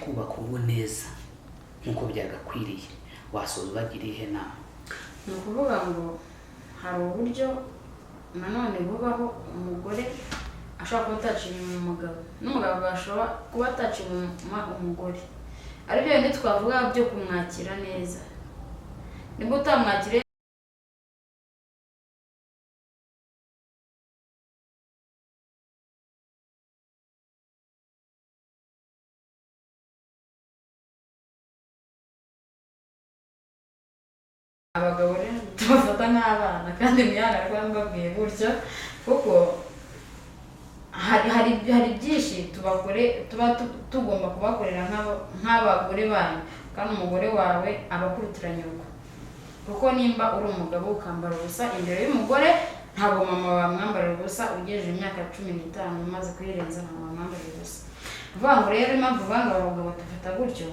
kubaka ubu neza nkuko byagakwiriye wasoza bagira ihe nama? Ni ukuvuga ngo hari uburyo nanone bubaho umugore ashobora kuba ataciye inyuma umugabo n'umugabo ashobora kuba ataciye inyuma umugore, ari byo bindi twavuga byo kumwakira neza. Nibwo utamwakire abagabo rero tubafata nk'abana kandi muyana rwa mbabwiye gutyo kuko hari byinshi tuba tugomba kubakorera nk'abagore banyu, kandi umugore wawe aba akurikiranye urugo. Kuko nimba uri umugabo ukambara ubusa imbere y'umugore, ntabwo mama wamwambarira ubusa ugejeje imyaka 15 umaze kuyirenza, ntabwo wamwambarira ubusa. Vuga ngo rero impamvu vanga abagabo batafata gutyo,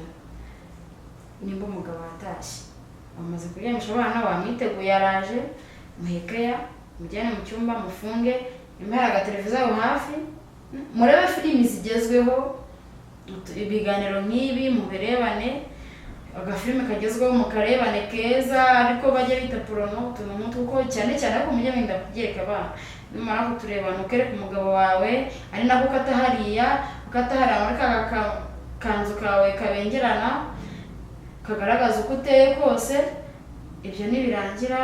nimba umugabo atashye bamaze kuryamisha abana, wamwiteguye araje, muhekeya mujyane mu cyumba mufunge, impera agateleviziyo aho hafi, murebe filimi zigezweho, ibiganiro nk'ibi mubirebane, agafilime kagezweho mukarebane keza, ariko bajya bita porno utuntu nk'uko cyane cyane ariko mujye mwenda kubyereka abana. Numara kutureba nukereka umugabo wawe ari nako ukata hariya muri kanzu kawe kabengerana kagaragaza uko uteye kose. Ibyo nibirangira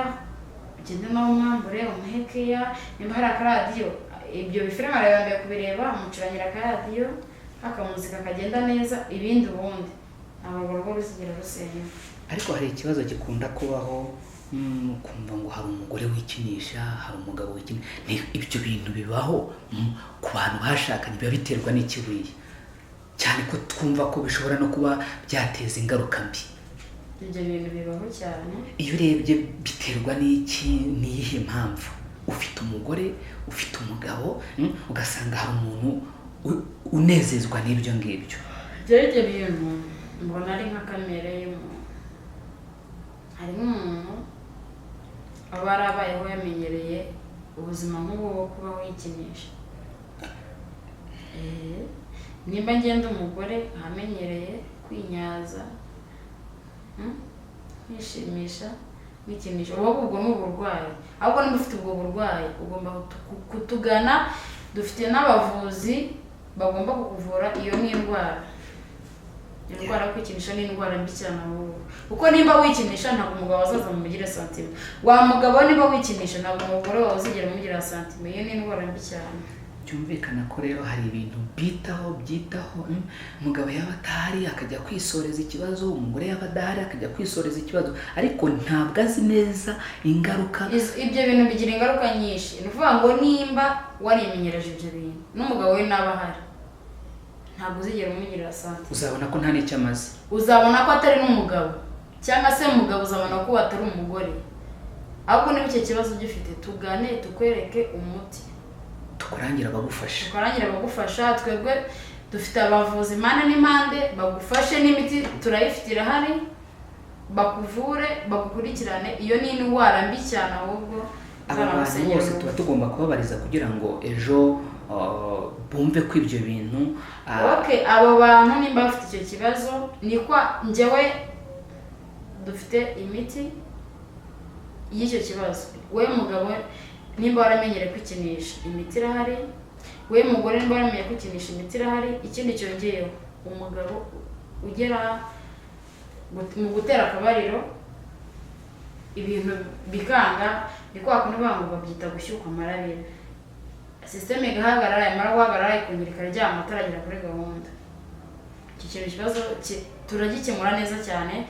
ugende nawe umwambure umuhekeya, nimba hari akaradiyo, ibyo bifilime arabambiye kubireba, umucuranyira akaradiyo akamuzika kagenda neza, ibindi ubundi ntabwo urugo ruzigira rusenya. Ariko hari ikibazo gikunda kubaho, kumva ngo hari umugore wikinisha, hari umugabo wikinisha. Ibyo bintu bibaho ku bantu bashakanye, biba biterwa n'ikibuye cyane ko twumva ko bishobora no kuba byateza ingaruka mbi. Ibyo bintu bibaho cyane. Iyo urebye biterwa n'iki, niyihe mpamvu? Ufite umugore, ufite umugabo, ugasanga hari umuntu unezezwa n'ibyo ngibyo. Ibyo bintu mbona ari nka kamere y'umuntu. Hari nk'umuntu aba yarabayeho yamenyereye ubuzima nk'ubwo bwo kuba wikinisha. Nimba ngenda umugore ahamenyereye kwinyaza, kwishimisha, kwikinisha, ubwo ni uburwayi. Ahubwo niba ufite ubwo burwayi ugomba kutugana, dufite n'abavuzi bagomba kukuvura. Iyo ni indwara. Indwara yo kwikinisha ni indwara mbi cyane ahubwo. Kuko nimba wikinisha ntabwo umugabo azaza mumugire santima. Wa mugabo niba wikinisha ntabwo umugore wawe uzigera mugira santima. Iyo ni indwara mbi cyane. Byumvikana ko rero hari ibintu byitaho. Umugabo yaba atahari akajya kwisoreza ikibazo, umugore yaba adahari akajya kwisoreza ikibazo, ariko ntabwo azi neza ingaruka. Ibyo bintu bigira ingaruka nyinshi. Ni ukuvuga ngo nimba warimenyereje ibyo bintu n'umugabo we naba ahari, ntabwo uzigera umugirira santima. Uzabona ko nta n'icyo amaze. Uzabona ko atari n'umugabo, cyangwa se umugabo uzabona ko atari umugore. Ahubwo niba icyo kibazo ugifite, tugane tukwereke umuti, tukurangira bagufasha. Twebwe dufite abavuzi impande n'impande bagufashe, n'imiti turayifite irahari, bakuvure bagukurikirane. Iyo ni indwara mbi cyane ahubwo. Abantu bose tuba tugomba kubabariza kugira ngo ejo bumve ko ibyo bintu. Abo bantu nimba bafite icyo kibazo, nikwa njyewe dufite imiti y'icyo kibazo. We mugabo nimba waramenyereye kwikinisha, imiti irahari. We mugore nimba waramenyereye kwikinisha, imiti irahari. Ikindi cyongeyeho, umugabo ugera mu gutera akabariro ibintu bikanga, ni kwa kundi ngo babyita gushyuka amarabira. Systeme igahagarara, imara guhagarara ikongera ikaryama ataragera kuri gahunda. Iki kintu kibazo turagikemura neza cyane.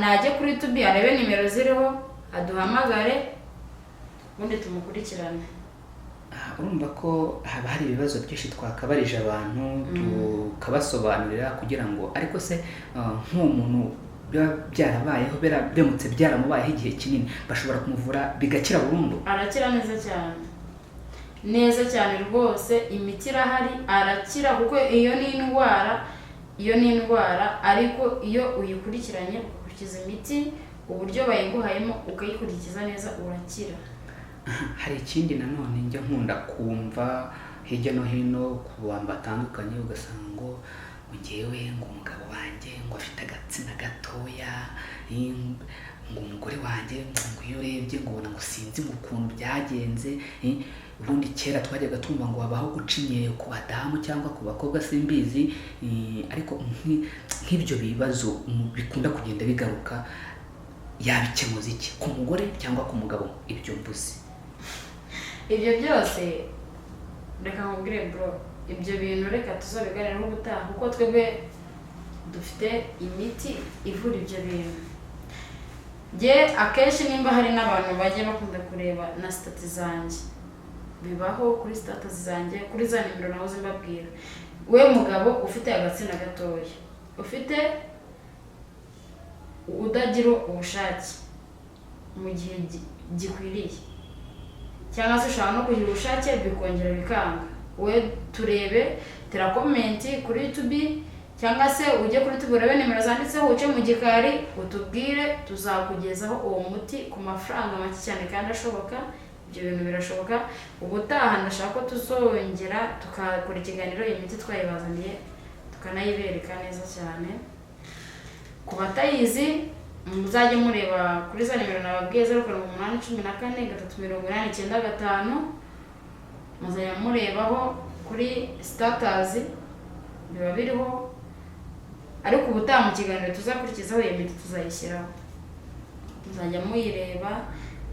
Najye kuri YouTube arebe nimero ziriho, aduhamagare ubundi tumukurikirane. Urumva ko haba hari ibibazo byinshi twakabarije abantu, tukabasobanurira kugira ngo, ariko se nk'umuntu byarabayeho biramutse byaramubayeho igihe kinini, bashobora kumuvura bigakira burundu? Arakira neza cyane rwose. Imiti irahari, arakira. Kuko iyo ni indwara, ariko iyo uyikurikiranye ukurikiza imiti uburyo bayiguhayemo ukayikurikiza neza, urakira. Hari ikindi nanone njya nkunda kumva hirya no hino ku bantu batandukanye, ugasanga ngo ngo ngewe ngo umugabo wanjye ngo afite agatsina gatoya, ngo umugore wanjye ngo iyo urebye ngo ubona ngo sinzi ngo ukuntu byagenze. Ubundi kera twajyaga tumva ngo habaho guca imyeyo ku badamu cyangwa ku bakobwa simbizi, ariko nk'ibyo bibazo bikunda kugenda bigaruka yabikemuza iki, ku mugore cyangwa ku mugabo? Ibyo mvuze ibyo byose reka nkubwire bro, ibyo bintu reka tuzabiganiraho ubutaha, kuko twebwe dufite imiti ivura ibyo bintu. Akenshi nimba hari n'abantu bagiye bakunda kureba na stati zanjye, bibaho kuri status zanjye, kuri za nimero nahoze mbabwira, we mugabo ufite agatsina gatoya, ufite udagira ubushake mu gihe gikwiriye, cyangwa se ushobora no kugira ubushake bikongera bikanga, we turebe, tera komenti kuri YouTube, cyangwa se ujye kuri YouTube urebe nimero zanditseho, uce mu gikari utubwire, tuzakugezaho uwo muti ku mafaranga make cyane kandi ashoboka. Ibyo bintu birashoboka. Ubutaha ndashaka ko tuzongera tukakora ikiganiro imiti twayibazaniye tukanayibereka neza cyane. Ku batayizi muzajye mureba kuri za nimero nababwiye 0814 muzajya murebaho kuri status biba biriho, ariko ubutaha mu kiganiro tuzakurikizaho iyo miti tuzayishyiraho, muzajya muyireba.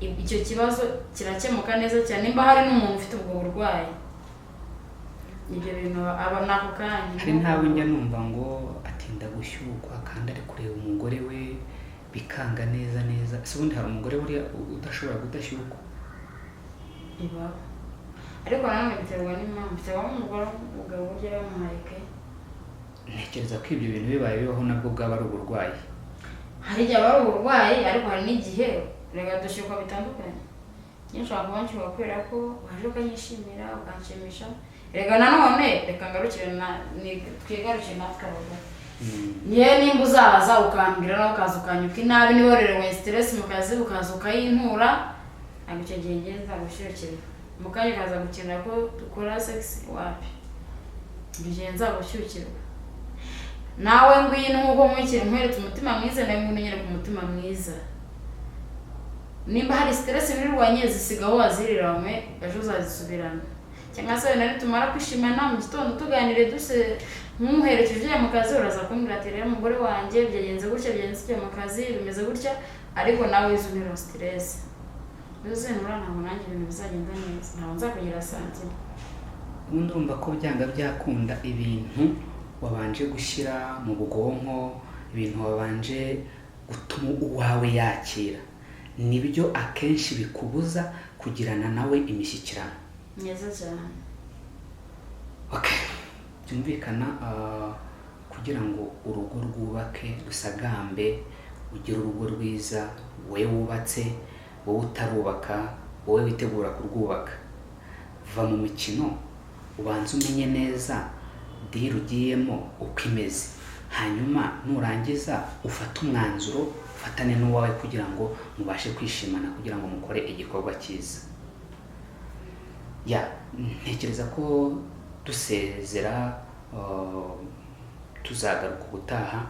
Icyo kibazo kirakemuka neza cyane nimba hari n'umuntu ufite ubwo burwayi. Ibyo bintu aba nako kanya hari ntawe njya numva ngo atinda gushyukwa kandi ari kureba umugore we bikanga neza. Se ubundi hari umugore buriya udashobora kudashyukwa? Ibaho, ariko nanone biterwa n'impamvu, biterwa n'umugore umugabo burya yamuharike. Ntekereza ko ibyo bintu bibaye bibaho nabwo bwaba ari uburwayi. Hari igihe aba ari uburwayi, ariko hari n'igihe rega dushyukwa bitandukanye. Nshobora kuba nshyukwa kubera ko waje ukanyishimira ukanshimisha. Rega nanone reka ngarukire twigarukire natwe abagore. Niye nimba uzaza ukambwira nawe ukaza ukanyuka inabi, niborerewe stress mu kazi ukaza ukayinkura, ntabwo icyo gihe ngeze nzagushyukira. Mu kanya ukaza gukenera ko dukora sex wapi, ibyo gihe nzagushyukirwa. Nawe ngwino nk'uko mwikira nkweretse umutima mwiza, nawe ngwino nyereka umutima mwiza. Nimba hari stress wirirwanye zisigaho waziriramwe, ejo uzazisubirana. Cyangwa se nari tumara kwishimana mu gitondo tuganire duse nk'umuherekeje mu kazi, uraza kumbwira ati rero umugore wanjye byagenze gutya, byagenze mu kazi bimeze gutya, ariko nawe izumira stress. Uze nurana ngo nanjye ibintu bizagenda neza, ntawe nzakugira santima. Ubundi urumva ko byanga byakunda ibintu wabanje gushyira mu bwonko, ibintu wabanje gutuma uwawe yakira, nibyo akenshi bikubuza kugirana nawe imishyikirano. Neza cyane. Okay, byumvikana kugira ngo urugo rwubake rusagambe, ugire urugo rwiza, wowe wubatse, wowe utarubaka, wowe witegura kurwubaka, va mu mikino ubanze umenye neza deal ugiyemo uko imeze, hanyuma nurangiza ufate umwanzuro, ufatane n'uwawe kugira ngo mubashe kwishimana, kugira ngo mukore igikorwa cyiza. Ntekereza ko dusezera tuzagaruka ubutaha.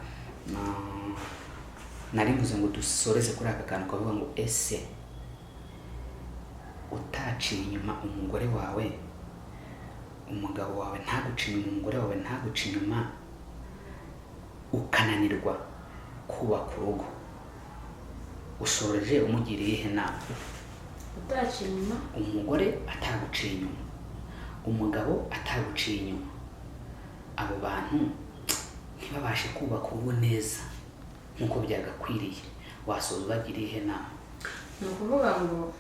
Nari mvuze ngo dusoreze kuri aka kantu kavuga ngo ese utaciye inyuma umugore wawe, umugabo wawe ntaguca inyuma, umugore wawe ntaguca inyuma, ukananirwa kubaka urugo, ushoreje umugiriye ihe nama? Utaciye inyuma umugore ataguciye inyuma, umugabo ataguciye inyuma, abo bantu ntibabashe kubaka urugo neza nk'uko byagakwiriye, wasoza ubagiriye ihe nama? Ni ukuvuga ngo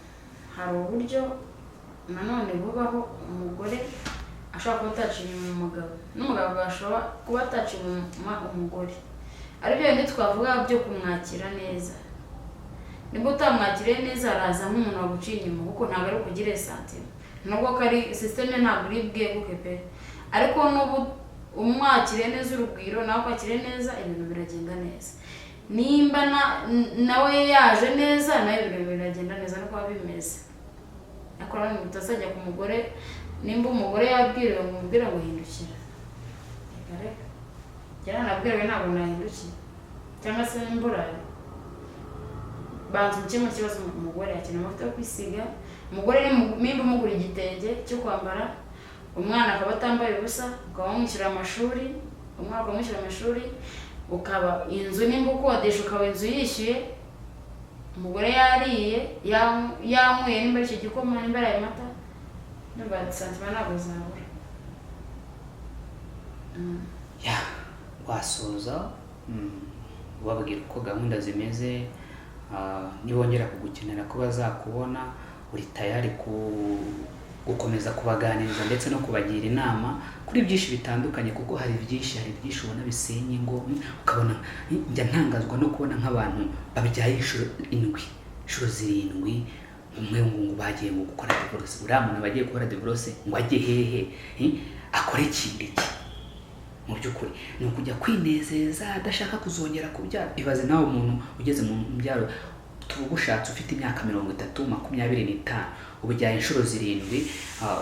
hari uburyo nanone bubaho umugore ashobora kuba ataciye inyuma umugabo, n'umugabo ashobora kuba ataciye inyuma umugore. Aribyo bindi twavuga byo kumwakira neza. Nimba utamwakiriye neza araza nk'umuntu waguciye inyuma, kuko ntabwo ari ukugire santima, nubwo kari system ntabwo iri bweguke pe, ariko n'ubu umwakiriye neza urubwiro nawe kwakiriye neza, ibintu biragenda neza. Nimba nawe yaje neza, nawe ibintu biragenda neza, nuko bimeze. Akora ngo utazajya ku mugore, nimba umugore yabwiriwe ngo umubwire ngo hindukira, reka nabwiriwe ntabwo nahindukiye cyangwa se mburaye. Banza ukemura ikibazo. Umugore akeneye amavuta yo kwisiga, umugore nimba umugura igitenge cyo kwambara, umwana akaba atambaye ubusa, ukaba wamwishyura amashuri, umwana ukamwishyura amashuri, ukaba inzu nimba ukodesha ukaba inzu yishyuye, umugore yariye yanyweye nimba ari icyo gikoma nimba ari ayo mata, ndumva santima ntabwo zabura. Wasoza wababwira uko gahunda zimeze, nibongera kugukenera ko bazakubona uri tayari gukomeza kubaganiriza ndetse no kubagira inama kuri byinshi bitandukanye, kuko hari byinshi ubona bisenya ingo, ukabona njya ntangazwa no kubona nk'abantu babyaye inshuro 7 umwe ngo bagiye mu gukora divorce, uriya muntu bagiye gukora divorce ngo ajye hehe akore ikindi mu by'ukuri ni ukujya kwinezeza adashaka kuzongera kubyara. Ibaze nawe umuntu ugeze mu mbyaro, tubugushatse ufite imyaka 30-25 ubujyaye inshuro 7,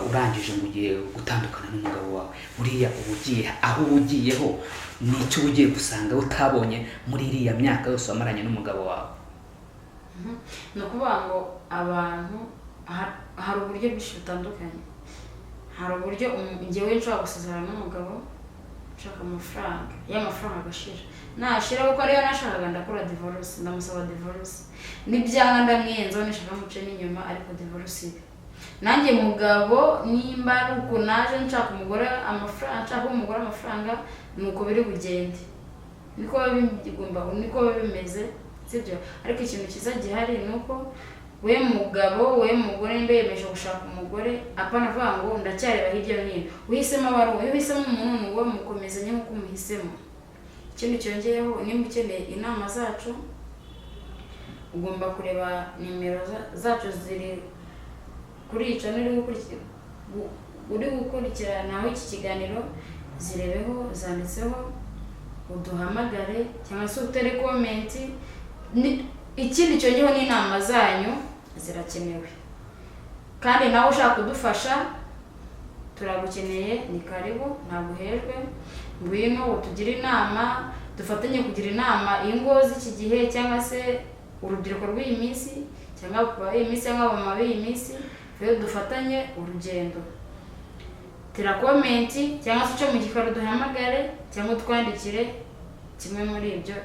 urangije ngo ugiye gutandukana n'umugabo wawe, buriya ubugiye aho ugiyeho n'icyo ugiye gusanga utabonye muri iriya myaka yose wamaranye n'umugabo wawe. Ni ukuvuga ngo abantu hari uburyo bwinshi butandukanye. Hari uburyo njyewe nshobora gusezerana n'umugabo nshaka amafaranga, y'amafaranga agashira, nashira kuko ariyo nashakaga ndakora divorce, ndamusaba divorce, nibyanga ndamwenzo nishaka muce n'inyuma, ariko divorce ibe. Nanjye mugabo nimba ari uko naje nshaka umugore amafaranga, nshaka umugore amafaranga, nuko biri bugende, niko bimeze, sibyo? Ariko ikintu cyiza gihari nuko we mugabo we mugore mbe yemeje gushaka umugore, apana vuga ngo ndacyareba hirya no hino, uhisemo abantu, uhisemo umuntu ngo mukomezanye nkuko umuhisemo. Ikindi cyongeyeho, nimba ukeneye inama zacu ugomba kureba nimero zacu ziri kuri iyi channel uri gukurikirana aho iki kiganiro, zirebeho zanditseho, uduhamagare cyangwa se utere comment. Ikindi cyongeyeho n'inama zanyu zirakenewe, kandi nawe ushaka kudufasha turagukeneye, ni karibu, ntabwo uhejwe, ngwino utugire inama, dufatanye kugira inama ingo z'iki gihe cyangwa se urubyiruko rw'iyi minsi cyangwa kuba iyi minsi cyangwa abamama b'iyi minsi, rero dufatanye urugendo. Tera comment cyangwa se uce mu gikari duhamagare cyangwa twandikire kimwe muri ibyo.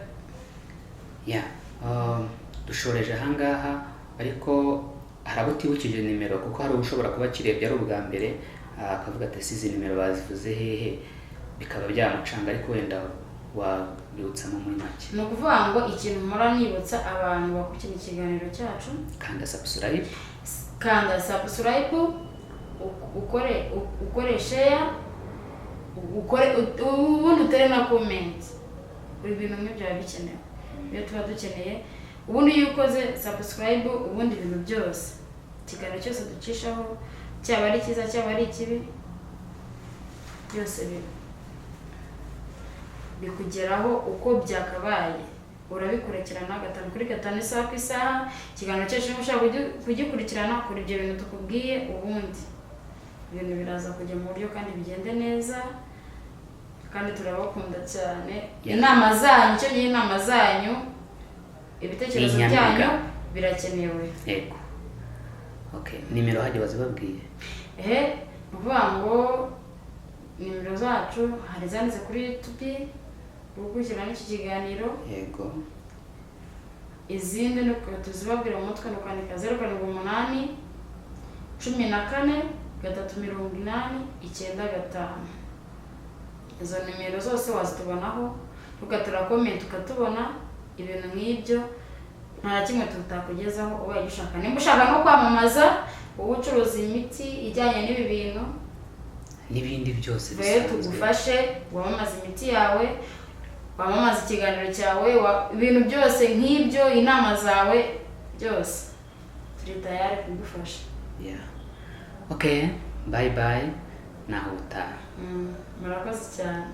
Dushoreje ahangaha, ariko hari abo utibukije nimero, kuko hari ushobora kuba kirebye ari ubwa mbere akavuga ati izi nimero bazivuze hehe, bikaba byamucanga, ariko wenda wabyutsamo muri make. Ni ukuvuga ngo ikintu mpora nibutsa abantu bakurikira ikiganiro cyacu, kanda subscribe, ukore share, ubundi utere na comment. Buri bintu nk'ibyo biba bikenewe, iyo tuba dukeneye. Ubundi iyo ukoze subscribe, ubundi ibintu byose, ikiganiro cyose ducishaho, cyaba ari cyiza cyaba ari ikibi, byose bikugeraho uko byakabaye. Urabikurikirana 5/5 isaha ku isaha. Ikiganiro cyacu niba ushaka kugikurikirana, kuri ibyo bintu tukubwiye, ubundi ibintu biraza kujya mu buryo kandi bigende neza, kandi turabakunda cyane. Inama zanyu, icyo gihe inama zanyu, ibitekerezo byanyu birakenewe. Yego. Okay, nimero hajye bazibabwiye. Uvuga ngo nimero zacu hari zanditse kuri YouTube, ugukurikirana n'iki kiganiro. Yego. Izindi nuko tuzibabwira mu mutwe, nukandika 078 14 380 95. Izo nimero zose wazitubonaho, ugatera comment ukatubona. Ibintu nk'ibyo nta kimwe tutakugezaho ubaye ushaka. Nimba ushaka no kwamamaza, ubucuruza imiti ijyanye n'ibi bintu n'ibindi byose bisanzwe, tugufashe wamamaza imiti yawe, wamamaza ikiganiro cyawe, ibintu byose nk'ibyo, inama zawe byose turi tayari kugufasha. Okay, bye bye, naho utaha. Murakoze cyane.